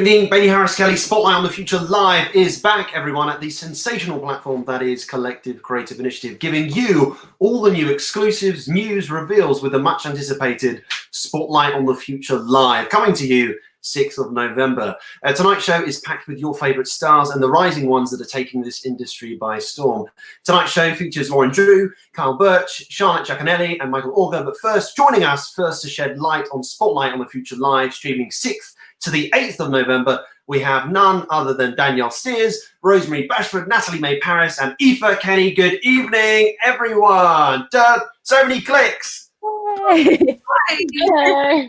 Being Bailey Harris Kelly, Spotlight on the Future Live is back, everyone, at the sensational platform that is Collective Creative Initiative, giving you all the new exclusives, news, reveals with the much anticipated Spotlight on the Future Live, coming to you 6th of November. Tonight's show is packed with your favourite stars and the rising ones that are taking this industry by storm. Tonight's show features Lauren Drew, Kyle Birch, Charlotte Jaconelli and Michael Auger. But first, joining us to shed light on Spotlight on the Future Live, streaming 6th to the 8th of November, we have none other than Danielle Steers, Rosemary Bashford, Natalie May Paris and Aoife Kenny. Good evening, everyone. So many clicks. Hi. Hello.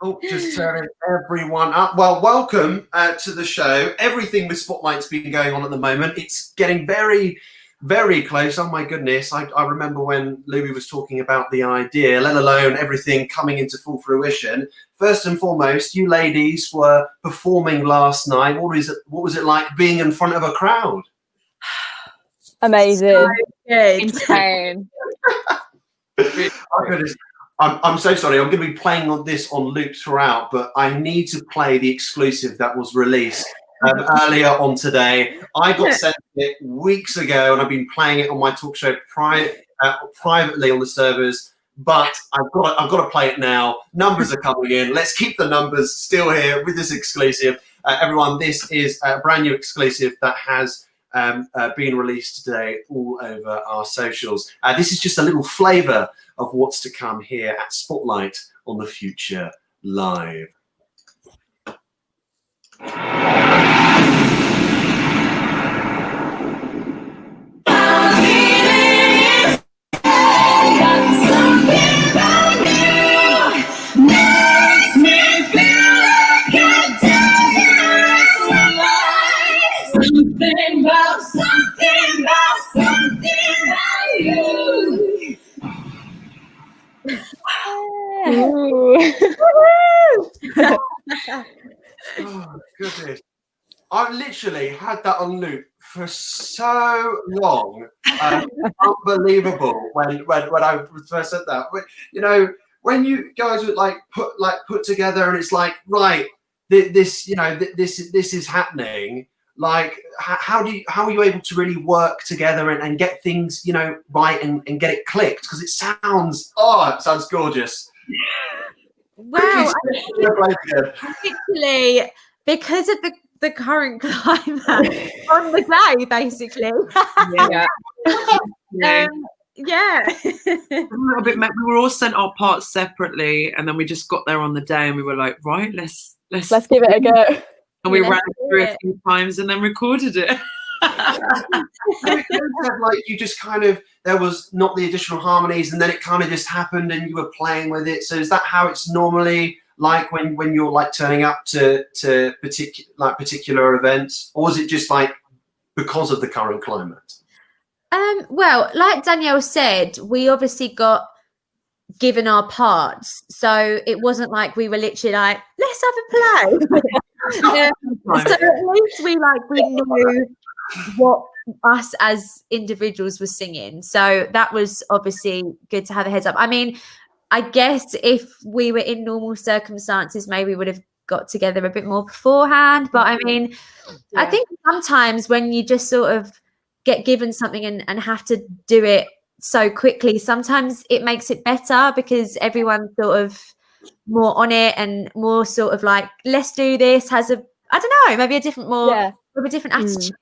Oh, just turning everyone up. Well, welcome to the show. Everything with Spotlight's been going on at the moment. It's getting very, very close. Oh my goodness. I remember when Louis was talking about the idea, let alone everything coming into full fruition. First and foremost, you ladies were performing last night. What was it like being in front of a crowd? Amazing. So good. Insane. Oh, goodness. I'm so sorry. I'm going to be playing on this on loop throughout, but I need to play the exclusive that was released earlier on today. I got sent it weeks ago, and I've been playing it on my talk show privately on the servers. But I've got to play it now. Numbers are coming in. Let's keep the numbers still here with this exclusive. Everyone, this is a brand new exclusive that has been released today all over our socials. This is just a little flavour of what's to come here at Spotlight on the Future Live. Oh, goodness. I've literally had that on loop for so long. Unbelievable when I first said that. You know, when you guys would put together and it's like, right, this is happening. Like, how are you able to really work together and get things, right and get it clicked? Because it sounds gorgeous. Well, particularly because of the current climate on the day, basically. Yeah. A little bit. We were all sent our parts separately, and then we just got there on the day, and we were like, right, let's give it a go. And we ran it through a few times, and then recorded it. Like you just kind of, there was not the additional harmonies, and then it kind of just happened, and you were playing with it. So is that how it's normally like when you're like turning up to particular events, or is it just like because of the current climate? Well, like Danielle said, we obviously got given our parts, so it wasn't like we were literally like, let's have a play. So at least we knew what us as individuals were singing, so that was obviously good to have a heads up. I mean, I guess if we were in normal circumstances, maybe we would have got together a bit more beforehand, but I mean, I think sometimes when you just sort of get given something and have to do it so quickly, sometimes it makes it better because everyone's sort of more on it and more sort of like, let's do this, has a, I don't know, maybe a different with a different attitude.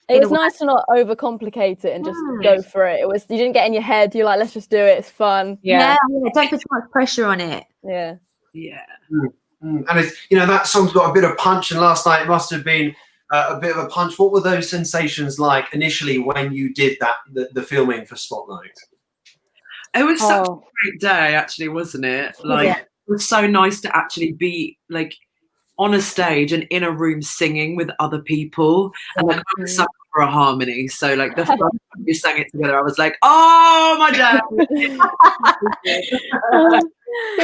It was nice to not overcomplicate it and just go for it. You didn't get in your head, you're like, let's just do it, it's fun. Yeah, don't put too much pressure on it. Yeah. And it's, that song's got a bit of punch, and last night it must have been a bit of a punch. What were those sensations like initially when you did the filming for Spotlight? It was such a great day, actually, wasn't it? It was so nice to actually be like on a stage and in a room singing with other people, and I was sucked for a harmony. So like the first time we sang it together, I was like, oh my dad.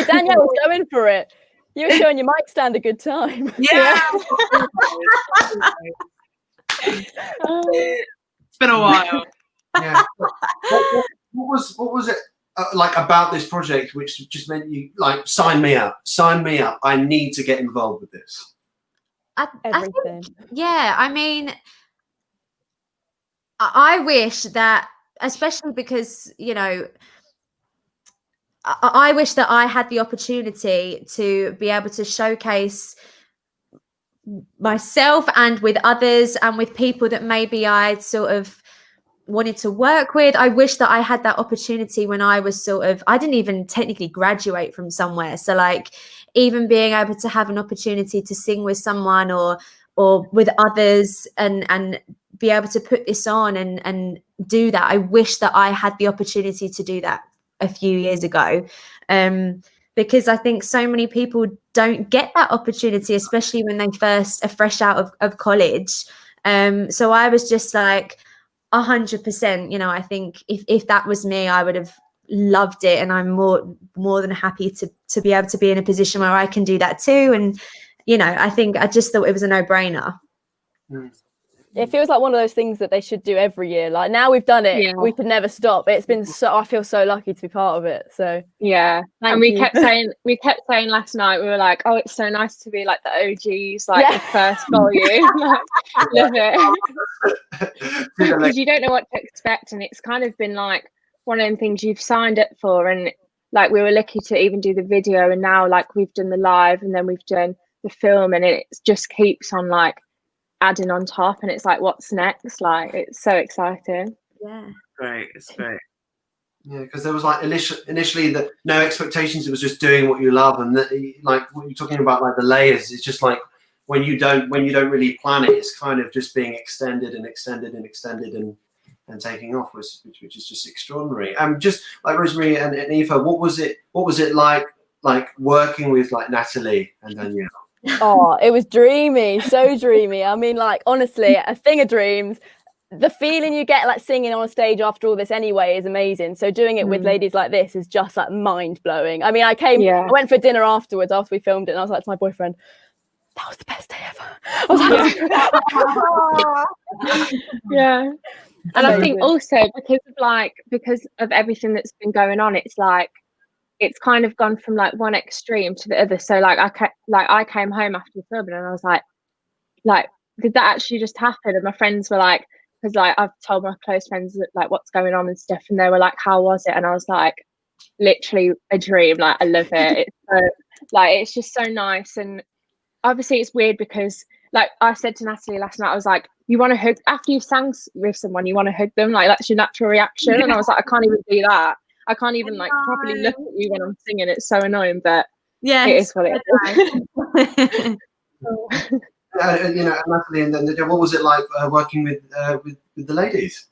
Danielle was going for it. You were showing your mic stand a good time. Yeah. It's been a while. Yeah. What was it like about this project which just meant you like sign me up? I need to get involved with this. I Everything. think, yeah, I mean, I wish that, especially because, you know, I wish that I had the opportunity to be able to showcase myself and with others and with people that maybe I'd sort of wanted to work with. I wish that I had that opportunity when I was I didn't even technically graduate from somewhere. So like even being able to have an opportunity to sing with someone or with others and be able to put this on and do that. I wish that I had the opportunity to do that a few years ago. Because I think so many people don't get that opportunity, especially when they first are fresh out of college. So I was just like 100%, you know, I think if that was me, I would have loved it. And I'm more than happy to be able to be in a position where I can do that too. And, you know, I just thought it was a no-brainer. It feels like one of those things that they should do every year. Like now we've done it, we could never stop. It's been I feel so lucky to be part of it. So yeah, and we kept saying last night, we were like, oh, it's so nice to be like the OGs, like the first volume. Like, love it. Because you don't know what to expect, and it's kind of been like one of them things you've signed up for, and like we were lucky to even do the video, and now like we've done the live, and then we've done the film, and it just keeps on like adding on top, and it's like, what's next? Like, it's so exciting. It's great. Yeah, because there was like initially no expectations. It was just doing what you love, and like what you're talking about, like the layers. It's just like when you don't really plan it, it's kind of just being extended and taking off, which is just extraordinary. Just like Rosemary and Aoife, what was it like working with like Natalie and Danielle? Oh, it was dreamy, so dreamy. I mean, like, honestly, a thing of dreams. The feeling you get like singing on a stage after all this anyway is amazing. So doing it with ladies like this is just like mind blowing. I mean, I went for dinner afterwards after we filmed it, and I was like to my boyfriend, that was the best day ever. I was like, yeah. And I think also because of everything that's been going on, it's like it's kind of gone from like one extreme to the other. So like I came home after filming, and I was like, did that actually just happen? And my friends were like, because like I've told my close friends like what's going on and stuff, and they were like, how was it? And I was like, literally a dream. Like, I love it. It's so like, it's just so nice. And obviously it's weird because like I said to Natalie last night, I was like, you want to hug after you've sang with someone, you want to hug them, like that's your natural reaction. And I was like, I can't even do that. I can't even like properly look at you when I'm singing. It's so annoying, but it is what it is. You know, Natalie and then what was it like working with the ladies?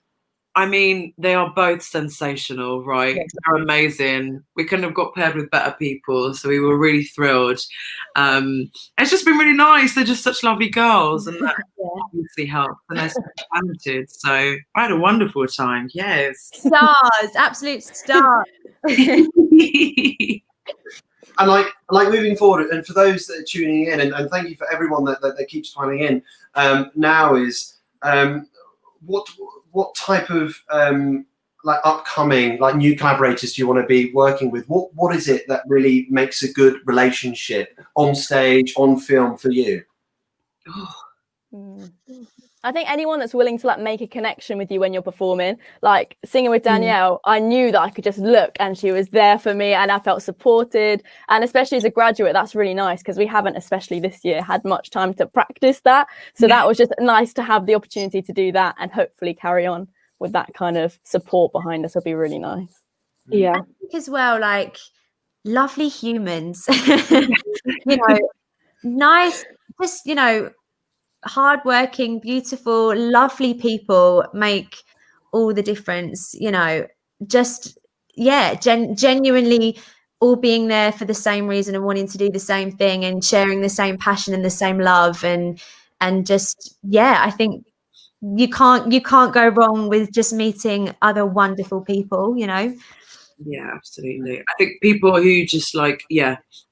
I mean, they are both sensational, right? They're amazing. We couldn't have got paired with better people, so we were really thrilled. It's just been really nice. They're just such lovely girls, and that obviously helps. And they're so talented. So I had a wonderful time. Yes, stars, absolute stars. And like moving forward, and for those that are tuning in, and thank you for everyone that keeps tuning in. Now is what type of like upcoming like new collaborators do you want to be working with? What is it that really makes a good relationship on stage, on film for you? I think anyone that's willing to like make a connection with you when you're performing, like singing with Danielle, I knew that I could just look and she was there for me and I felt supported. And especially as a graduate, that's really nice because we haven't, especially this year, had much time to practice that. So that was just nice to have the opportunity to do that and hopefully carry on with that kind of support behind us. Will be really nice. Yeah. I think as well, like lovely humans, you know, nice, just, you know, hardworking, beautiful, lovely people make all the difference, you know, just genuinely all being there for the same reason and wanting to do the same thing and sharing the same passion and the same love and just I think you can't go wrong with just meeting other wonderful people, you know. Yeah, absolutely. I think people who just like,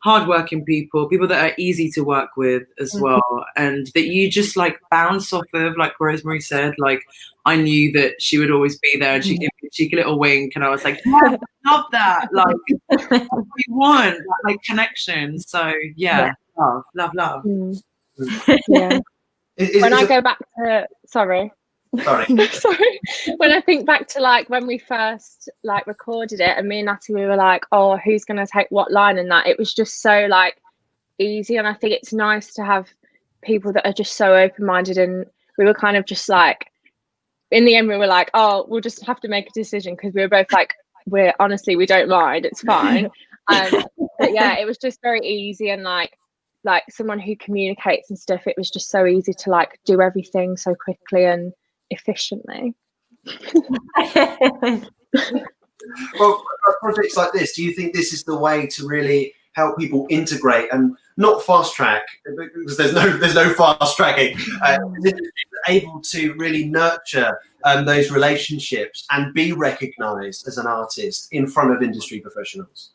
hardworking people that are easy to work with as well, and that you just like bounce off of, like Rosemary said, like I knew that she would always be there and she gave me a cheeky little wink and I was like, yeah, I love that. Like we want that, like connection. So love. Yeah. When I Is go back to sorry. Sorry. When I think back to like when we first like recorded it, and me and Natty, we were like, oh, who's gonna take what line and that. It was just so like easy, and I think it's nice to have people that are just so open-minded. And we were kind of just like, in the end, we were like, oh, we'll just have to make a decision, because we were both like, we don't mind, it's fine. But yeah, it was just very easy, and like someone who communicates and stuff, it was just so easy to like do everything so quickly and efficiently. Well, projects like this, do you think this is the way to really help people integrate and not fast track, because there's no fast tracking, able to really nurture those relationships and be recognized as an artist in front of industry professionals?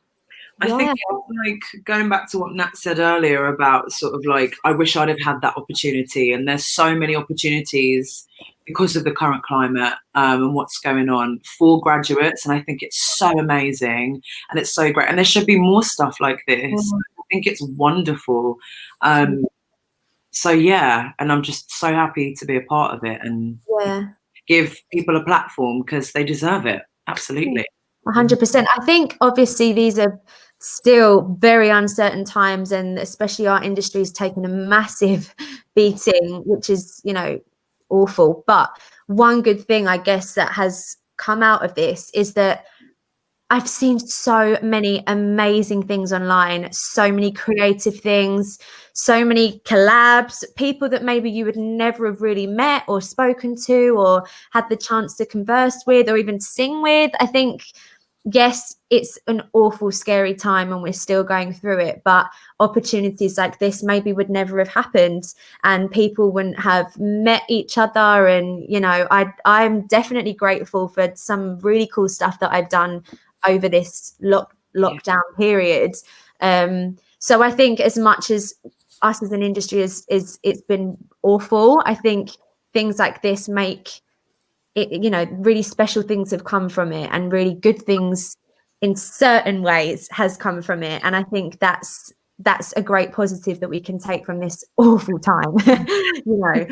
I think like going back to what Nat said earlier about sort of like, I wish I'd have had that opportunity, and there's so many opportunities because of the current climate and what's going on for graduates, and I think it's so amazing and it's so great, and there should be more stuff like this. I think it's wonderful. So yeah, and I'm just so happy to be a part of it and give people a platform, because they deserve it. Absolutely. 100%. I think obviously these are still very uncertain times, and especially our industry is taking a massive beating, which is, you know, awful. But one good thing, I guess, that has come out of this is that I've seen so many amazing things online, so many creative things, so many collabs, people that maybe you would never have really met or spoken to or had the chance to converse with or even sing with. I think, yes, it's an awful, scary time and we're still going through it, but opportunities like this maybe would never have happened and people wouldn't have met each other. And, you know, I'm definitely grateful for some really cool stuff that I've done over this lockdown period. So I think as much as us as an industry is it's been awful, I think things like this make it, you know, really special things have come from it, and really good things in certain ways has come from it. And I think that's a great positive that we can take from this awful time. You know,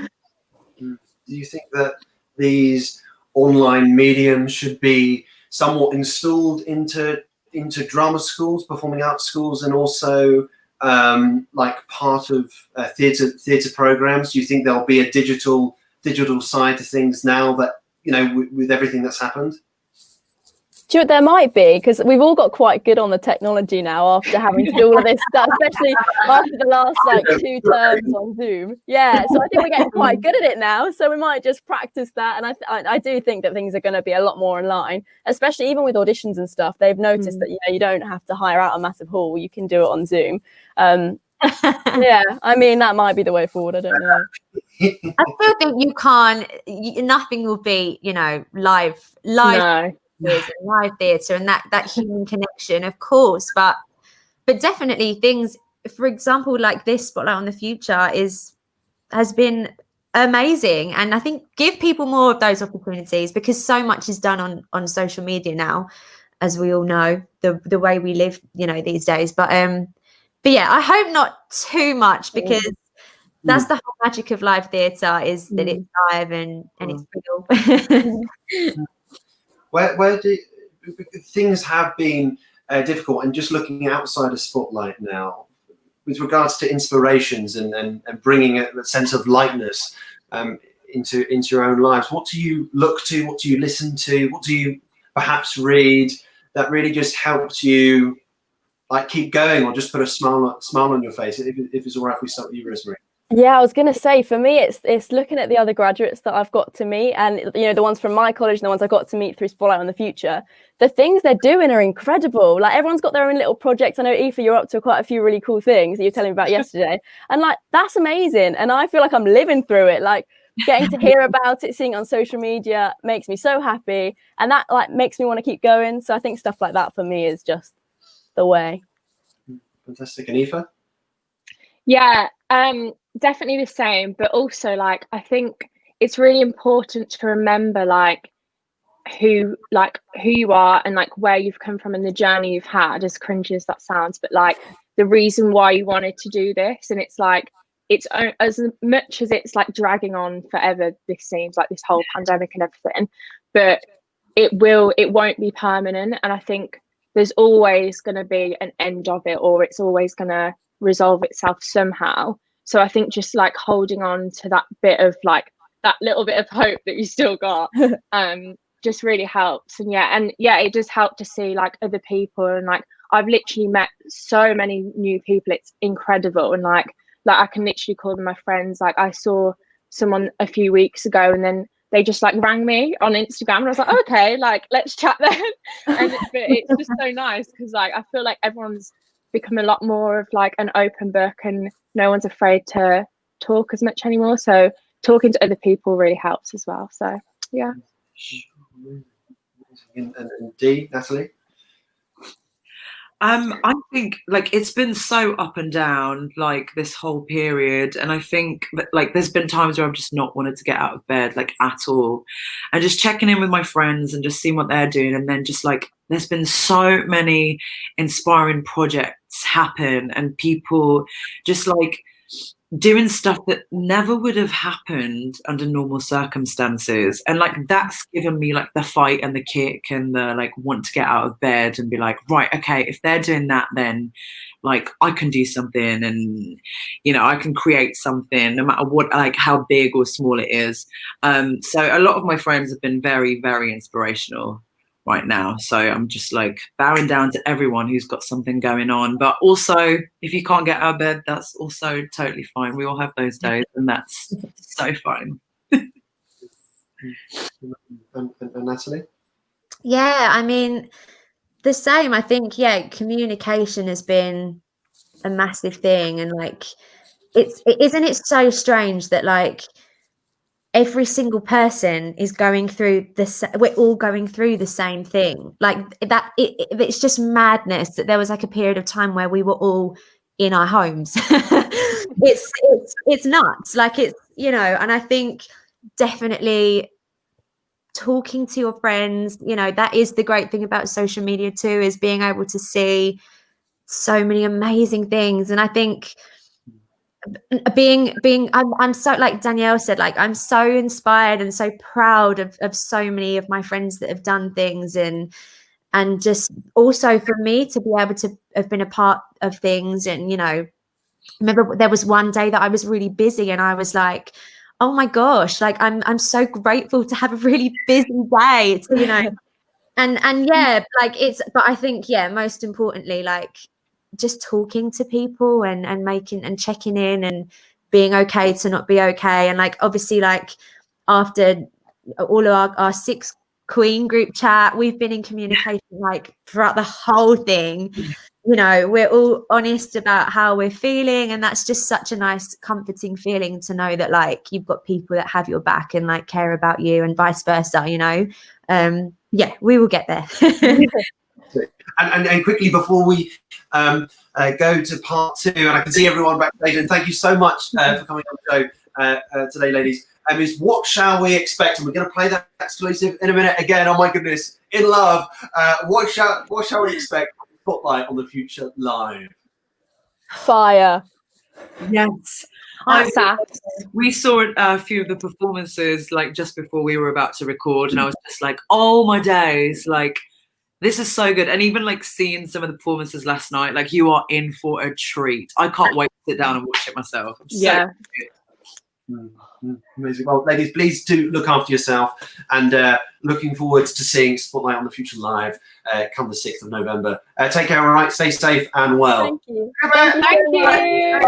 do you think that these online mediums should be somewhat installed into drama schools, performing arts schools, and also like part of theatre programs? Do you think there'll be a digital side to things now that, you know, with everything that's happened? Do you know what, there might be, because we've all got quite good on the technology now after having to do all of this stuff, especially after the last like 2 terms on Zoom. Yeah, so I think we're getting quite good at it now. So we might just practice that. And I do think that things are going to be a lot more online, especially even with auditions and stuff. They've noticed that, you know, you don't have to hire out a massive hall. You can do it on Zoom. Yeah, I mean, that might be the way forward. I don't know. I still think nothing will be, you know, live. No. Live theatre and that human connection, of course, but definitely things, for example, like this Spotlight on the Future has been amazing, and I think give people more of those opportunities, because so much is done on social media now, as we all know, the way we live, you know, these days. But yeah, I hope not too much, because that's the whole magic of live theatre, is that it's live and it's real. Where do things have been difficult, and just looking outside of Spotlight now, with regards to inspirations and bringing a sense of lightness into your own lives? What do you look to? What do you listen to? What do you perhaps read that really just helps you like keep going, or just put a smile on your face? If it's all right, if we start with you, Rosemary. Yeah, I was going to say, for me, it's looking at the other graduates that I've got to meet, and, you know, the ones from my college and the ones I got to meet through Spotlight on the Future. The things they're doing are incredible. Like, everyone's got their own little projects. I know, Aoife, you're up to quite a few really cool things that you were telling me about yesterday. And, like, that's amazing. And I feel like I'm living through it. Like, getting to hear about it, seeing it on social media makes me so happy. And that, like, makes me want to keep going. So I think stuff like that for me is just the way. Fantastic. And Aoife? Yeah, definitely the same, but also like I think it's really important to remember like who you are and like where you've come from and the journey you've had, as cringy as that sounds, but like the reason why you wanted to do this. And it's like as much as it's like dragging on forever, this seems like this whole pandemic and everything, but it won't be permanent. And I think there's always going to be an end of it, or it's always going to resolve itself somehow. So I think just like holding on to that bit of like that little bit of hope that you still got just really helps. And it does help to see like other people, and like I've literally met so many new people. It's incredible. And like I can literally call them my friends. Like I saw someone a few weeks ago, and then they just like rang me on Instagram, and I was like, okay, like let's chat then. But it's just so nice because like I feel like everyone's become a lot more of like an open book, and no one's afraid to talk as much anymore. So talking to other people really helps as well. So yeah. And D, Natalie? I think like it's been so up and down like this whole period, and I think that like there's been times where I've just not wanted to get out of bed like at all, and just checking in with my friends and just seeing what they're doing, and then just like there's been so many inspiring projects happen and people just like doing stuff that never would have happened under normal circumstances, and like that's given me like the fight and the kick and the like want to get out of bed and be like, right, okay, if they're doing that, then like I can do something, and you know I can create something no matter what, like how big or small it is. So a lot of my friends have been very, very inspirational right now, so I'm just like bowing down to everyone who's got something going on. But also if you can't get out of bed, that's also totally fine. We all have those days, and that's so fine. And Natalie? Yeah, I mean, the same. I think, communication has been a massive thing, and like isn't it so strange that like every single person is going through this, we're all going through the same thing, like that it's just madness that there was like a period of time where we were all in our homes. It's nuts, like it's, you know. And I think definitely talking to your friends, you know, that is the great thing about social media too, is being able to see so many amazing things. And I think I'm so, like Danielle said, like I'm so inspired and so proud of so many of my friends that have done things, and just also for me to be able to have been a part of things. And you know, remember there was one day that I was really busy and I was like, oh my gosh, like I'm so grateful to have a really busy day, you know. and yeah, like it's, but I think most importantly, like just talking to people and making and checking in and being okay to not be okay. And like obviously, like after all of our six queen group chat, we've been in communication like throughout the whole thing. You know, we're all honest about how we're feeling, and that's just such a nice comforting feeling to know that like you've got people that have your back and like care about you, and vice versa, you know. We will get there. And quickly before we go to part two, and I can see everyone backstage, and thank you so much for coming on the show today, ladies. Is what shall we expect? And we're going to play that exclusive in a minute again. Oh my goodness, in love. What shall we expect? Spotlight on the Future Live. Fire. Yes. We saw a few of the performances like just before we were about to record, and I was just like, oh my days, like this is so good. And even like seeing some of the performances last night, like you are in for a treat. I can't wait to sit down and watch it myself. Amazing. Well, ladies, please do look after yourself, and looking forward to seeing Spotlight on the Future Live come the 6th of November. Take care, all right? Stay safe and well. Thank you. Thank you.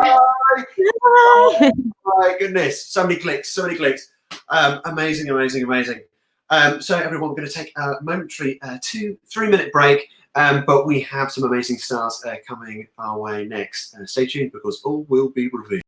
Bye. My goodness, so many clicks. Amazing. So everyone, we're going to take a momentary 2-3 minute break, but we have some amazing stars coming our way next. Stay tuned, because all will be revealed.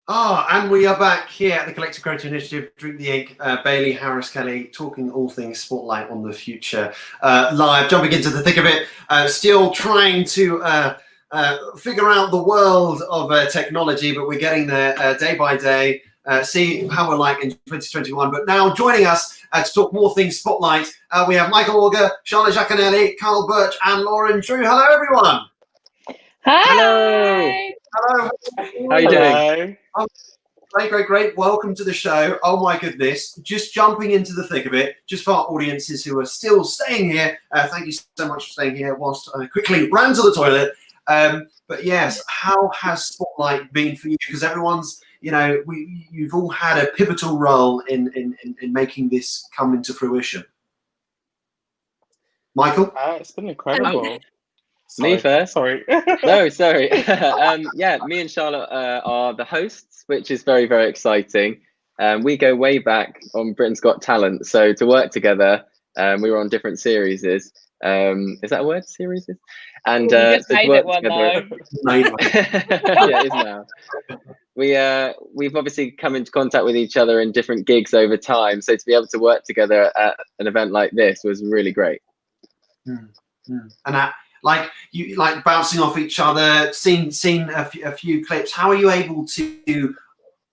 And we are back here at the Collective Creative Initiative, Drink the Ink, Bailey, Harris Kelly, talking all things Spotlight on the Future, live, jumping into the thick of it, still trying to figure out the world of technology, but we're getting there day by day, see how we're like in 2021. But now joining us to talk more things Spotlight, we have Michael Auger, Charlotte Jaconelli, Carl Birch, and Lauren Drew. Hello, everyone. Hi. Hello. How are you doing? Great. Welcome to the show. Oh my goodness. Just jumping into the thick of it, just for our audiences who are still staying here, thank you so much for staying here whilst I quickly ran to the toilet. But yes, how has Spotlight been for you? Because everyone's, you've all had a pivotal role in making this come into fruition. Michael? It's been incredible. Me first? Sorry. No, sorry. Yeah, me and Charlotte are the hosts, which is very, very exciting. We go way back on Britain's Got Talent. So to work together, we were on different series. Is that a word? Series? And You just so made to work it one together, yeah, it is now. We've obviously come into contact with each other in different gigs over time. So to be able to work together at an event like this was really great. And like bouncing off each other, seen a few clips. How are you able to?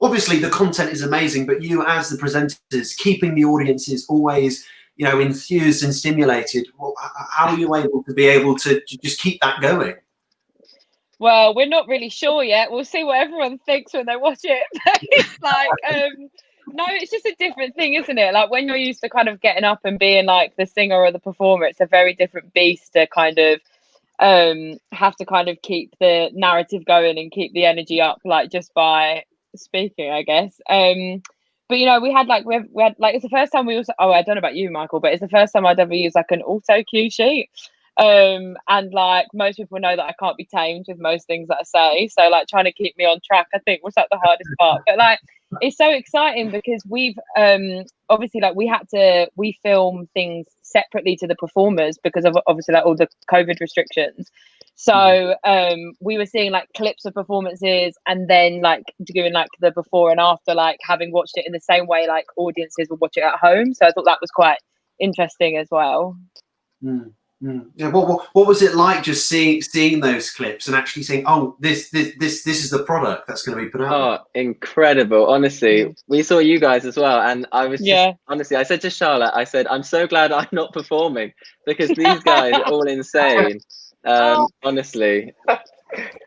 Obviously, the content is amazing, but you, as the presenters, keeping the audiences always, enthused and stimulated. How are you able to just keep that going? Well, we're not really sure yet. We'll see what everyone thinks when they watch it. It's like, no, it's just a different thing, isn't it? Like when you're used to kind of getting up and being like the singer or the performer, it's a very different beast to kind of have to kind of keep the narrative going and keep the energy up, like just by speaking, I guess. But we had like it's the first time we also, I don't know about you, Michael, but it's the first time I'd ever used like an auto cue sheet. And like most people know that I can't be tamed with most things that I say, so like trying to keep me on track, I think, was like the hardest part. But like it's so exciting because we've obviously like we film things separately to the performers because of obviously like all the COVID restrictions. So we were seeing like clips of performances and then like doing like the before and after, like having watched it in the same way like audiences would watch it at home. So I thought that was quite interesting as well. Yeah, what was it like just seeing those clips and actually saying, oh, this is the product that's going to be put out? Oh, incredible. Honestly, we saw you guys as well. And I was honestly, I said to Charlotte, I said, I'm so glad I'm not performing because these guys are all insane. Honestly,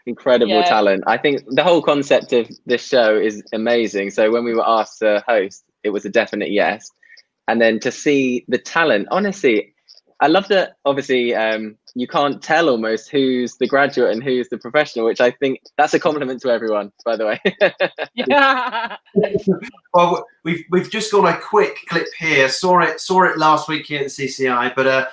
incredible talent. I think the whole concept of this show is amazing. So when we were asked to host, it was a definite yes. And then to see the talent, honestly, I love that. Obviously, you can't tell almost who's the graduate and who's the professional, which I think that's a compliment to everyone, by the way. Yeah. Well, we've just got a quick clip here. Saw it last week here at the CCI, but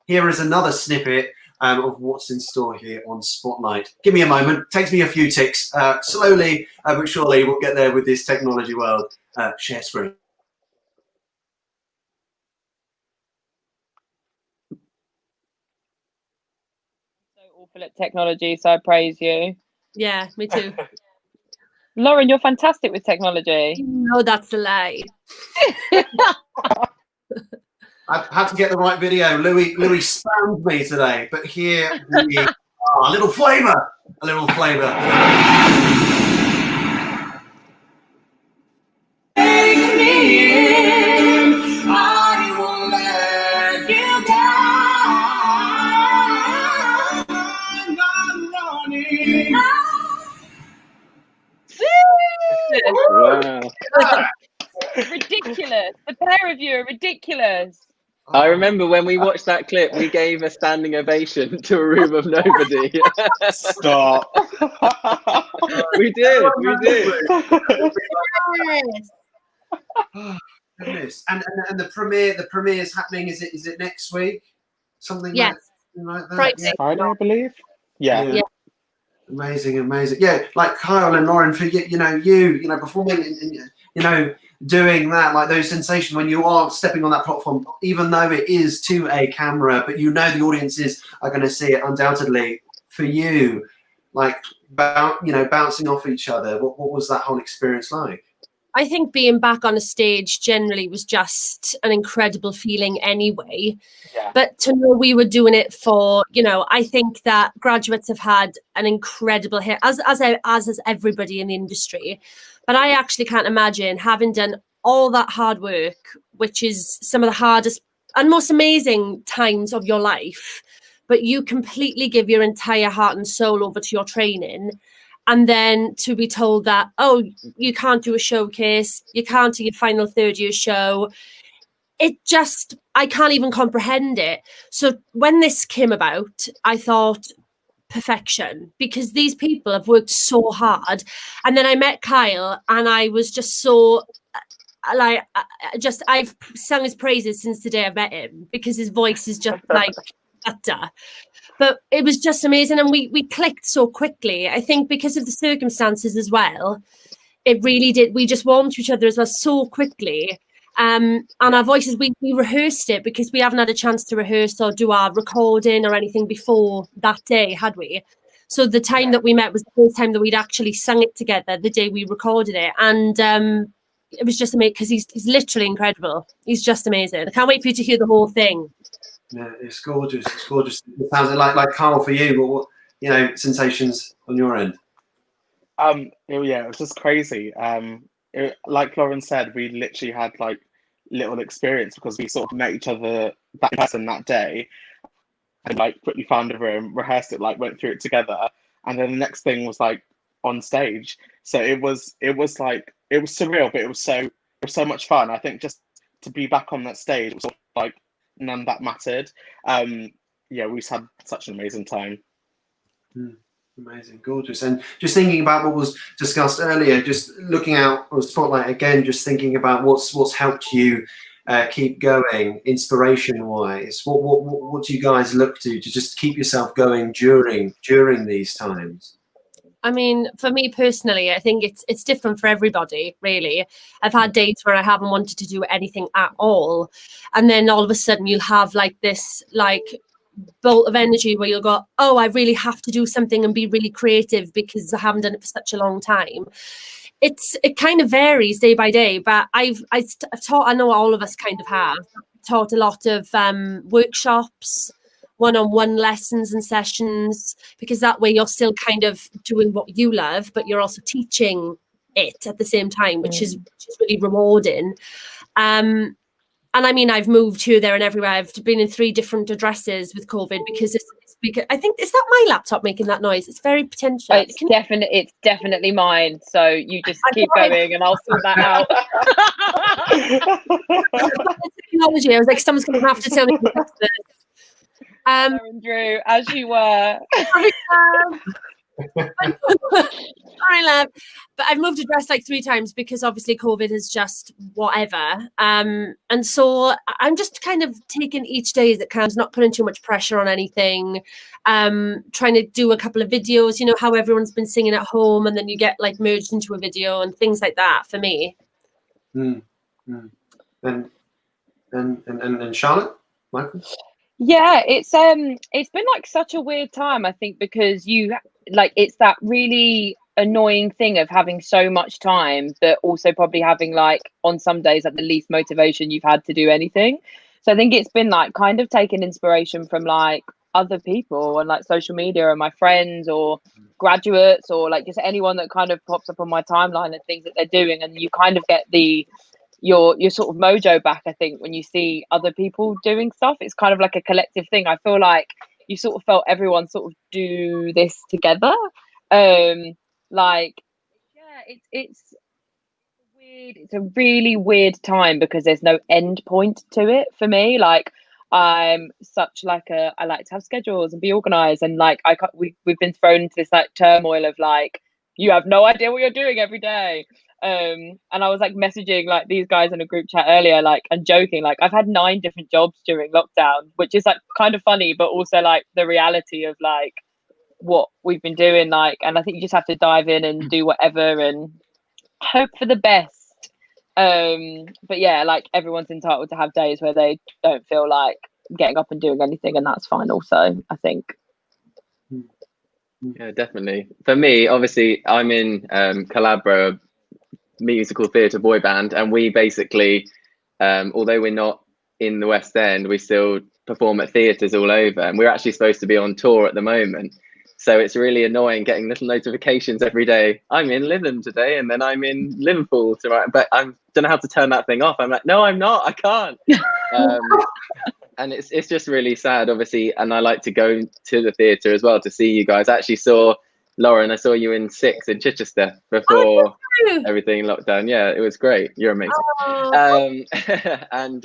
here is another snippet of what's in store here on Spotlight. Give me a moment. Takes me a few ticks. Slowly but surely, we'll get there with this technology world. Share screen. Awful at technology, so I praise you. Yeah, me too. Lauren, you're fantastic with technology. No, that's a lie. I've had to get the right video. Louis spammed me today, but here we are. A little flavour. Take me in, I won't let you down. Wow. Ridiculous. The pair of you are ridiculous. I remember when we watched that clip, we gave a standing ovation to a room of nobody. Stop. We did. Yes. Oh, goodness. And the premiere is happening. Is it next week? Something Yes. like that. Friday. Yeah. Friday, I believe. Yeah. Amazing. Yeah, like Kyle and Lauren, for you performing and doing that, like those sensations when you are stepping on that platform, even though it is to a camera, but the audiences are going to see it undoubtedly. For you, like bouncing off each other? What was that whole experience like? I think being back on a stage generally was just an incredible feeling anyway. Yeah. But to know we were doing it for, I think that graduates have had an incredible hit, as has everybody in the industry. But I actually can't imagine having done all that hard work, which is some of the hardest and most amazing times of your life, but you completely give your entire heart and soul over to your training. And then to be told that, oh, you can't do a showcase, you can't do your final third year show. I can't even comprehend it. So when this came about, I thought perfection, because these people have worked so hard. And then I met Kyle and I was just so I've sung his praises since the day I met him, because his voice is just like butter. But it was just amazing, and we clicked so quickly. I think because of the circumstances as well, it really did. We just warmed to each other as well so quickly. And our voices, we rehearsed it, because we haven't had a chance to rehearse or do our recording or anything before that day, had we? So the time that we met was the first time that we'd actually sung it together, the day we recorded it. And it was just amazing, because he's literally incredible. He's just amazing. I can't wait for you to hear the whole thing. Yeah, it's gorgeous. It's gorgeous. It sounds like Carl for you, but what sensations on your end? It was just crazy. Like Lauren said, we literally had like little experience, because we sort of met each other that person that day, and like quickly found a room, rehearsed it, like went through it together, and then the next thing was like on stage. So it was surreal, but it was so much fun. I think just to be back on that stage, it was sort of like none that mattered. We just had such an amazing time. Amazing, gorgeous. And just thinking about what was discussed earlier, just looking out on Spotlight again, just thinking about what's helped you keep going inspiration wise. What do you guys look to just keep yourself going during these times? I mean, for me personally, I think it's different for everybody, really. I've had days where I haven't wanted to do anything at all. And then all of a sudden you'll have like this bolt of energy where you'll go, oh, I really have to do something and be really creative, because I haven't done it for such a long time. It kind of varies day by day, but I've taught, I know all of us kind of have, taught a lot of workshops, one-on-one lessons and sessions, because that way you're still kind of doing what you love, but you're also teaching it at the same time, which is really rewarding. And I mean, I've moved here, there, and everywhere. I've been in 3 different addresses with COVID, because I think, is that my laptop making that noise? It's very potential. It's definitely mine. So you just keep going, and I'll sort that out. Technology. I was like, someone's going to have to tell me. Drew, as you were. Sorry, love. But I've moved address like 3 times, because obviously COVID is just whatever. And so I'm just kind of taking each day as it comes, not putting too much pressure on anything. Trying to do a couple of videos, how everyone's been singing at home, and then you get like merged into a video and things like that for me. And Charlotte, Michael? Yeah, it's been like such a weird time, I think, because it's that really annoying thing of having so much time, but also probably having like on some days like the least motivation you've had to do anything. So I think it's been like kind of taking inspiration from like other people and like social media and my friends or graduates or like just anyone that kind of pops up on my timeline and things that they're doing, and you kind of get your sort of mojo back, I think, when you see other people doing stuff. It's kind of like a collective thing. I feel like you sort of felt everyone sort of do this together. It's weird. It's a really weird time, because there's no end point to it for me. Like, I'm such like I like to have schedules and be organized, and like we've been thrown into this like turmoil of like, you have no idea what you're doing every day. And I was like messaging like these guys in a group chat earlier, like, and joking, like I've had 9 different jobs during lockdown, which is like kind of funny, but also like the reality of like what we've been doing, like, and I think you just have to dive in and do whatever and hope for the best. But yeah, like everyone's entitled to have days where they don't feel like getting up and doing anything, and that's fine also, I think. Yeah, definitely. For me, obviously, I'm in Calabro, musical theatre boy band, and we basically, although we're not in the West End, we still perform at theatres all over, and we're actually supposed to be on tour at the moment. So it's really annoying getting little notifications every day. I'm in Lytham today, and then I'm in Liverpool tomorrow. But I don't know how to turn that thing off. I'm like, no, I'm not. I can't. And it's just really sad, obviously. And I like to go to the theatre as well to see you guys. I actually saw Lauren. I saw you in 6 in Chichester before everything locked down. Yeah, it was great. You're amazing. And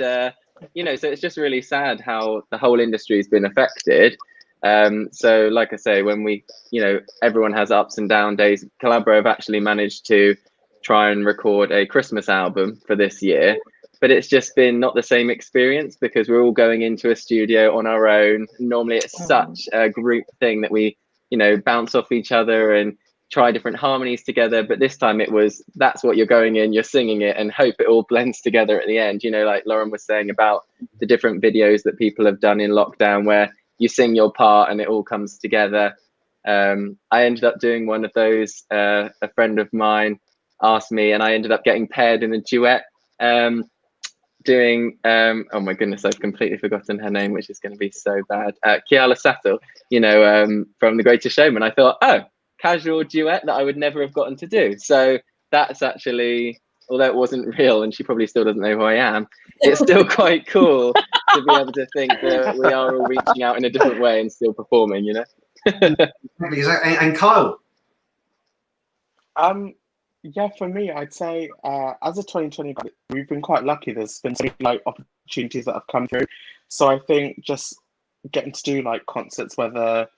you know, so it's just really sad how the whole industry has been affected. So like I say, when we, you know, everyone has ups and down days. Calabro have actually managed to try and record a Christmas album for this year, but it's just been not the same experience because we're all going into a studio on our own. Normally it's such a group thing that we, you know, bounce off each other and try different harmonies together, but this time it was, that's what you're going in, you're singing it and hope it all blends together at the end. You know, like Lauren was saying about the different videos that people have done in lockdown where you sing your part and it all comes together. I ended up doing one of those. A friend of mine asked me, and I ended up getting paired in a duet, doing, oh my goodness, I've completely forgotten her name, which is going to be so bad. Kiala Sattel, you know, from The Greatest Showman. I thought, oh, casual duet that I would never have gotten to do. So that's actually, although it wasn't real and she probably still doesn't know who I am, it's still quite cool to be able to think that we are all reaching out in a different way and still performing, you know. And Kyle? Yeah, for me, I'd say as a 2020, we've been quite lucky. There's been so many like opportunities that have come through. So I think just getting to do like concerts, whether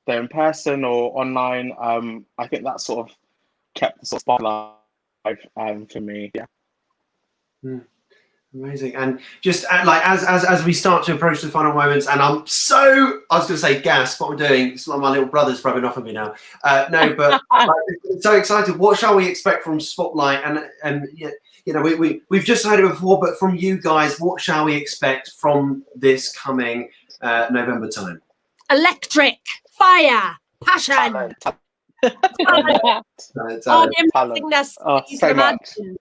they're in person or online, I think that sort of kept the sort of spotlight for me. Yeah. Amazing. And just like as we start to approach the final moments, and I'm so, I was going to say gassed, what I'm doing, it's like my little brother's rubbing off at me now. No, but like, so excited. What shall we expect from Spotlight? And you know, we've just heard it before, but from you guys, what shall we expect from this coming November time? Electric, fire, passion, everythingness you can imagine.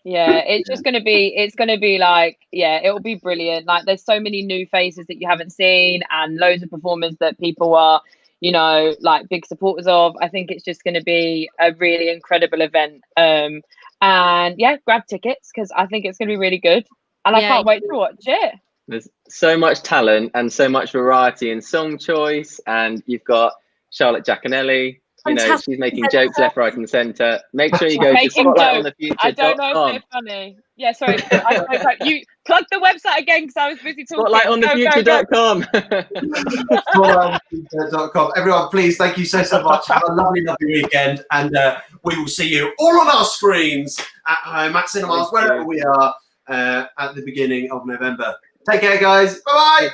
Yeah, it's just going to be like, yeah, it'll be brilliant. Like there's so many new faces that you haven't seen and loads of performers that people are, you know, like big supporters of. I think it's just going to be a really incredible event. And yeah, grab tickets because I think it's going to be really good. And I can't wait to watch it. There's so much talent and so much variety in song choice. And you've got Charlotte Jaconelli. You know, she's making jokes left, right, and centre. Make sure you go to spotlightonthefuture.com. I don't know if they're funny. Yeah, sorry. You plug the website again because I was busy talking. Spotlightonthefuture.com. Spotlightonthefuture.com. Everyone, please, thank you so much. Have a lovely weekend, and we will see you all on our screens at home, at cinemas, wherever we are at the beginning of November. Take care, guys. Bye-bye.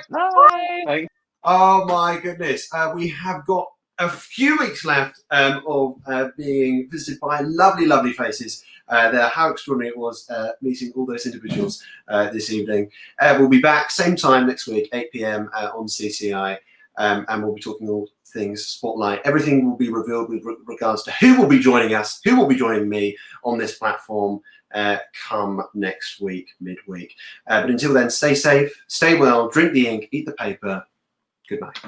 Bye. Oh my goodness. We have got a few weeks left of being visited by lovely faces. How extraordinary it was meeting all those individuals this evening. We'll be back same time next week, 8 p.m. On CCI, and we'll be talking all things Spotlight. Everything will be revealed with regards to who will be joining us, who will be joining me on this platform come next week, midweek. But until then, stay safe, stay well, drink the ink, eat the paper. Good night.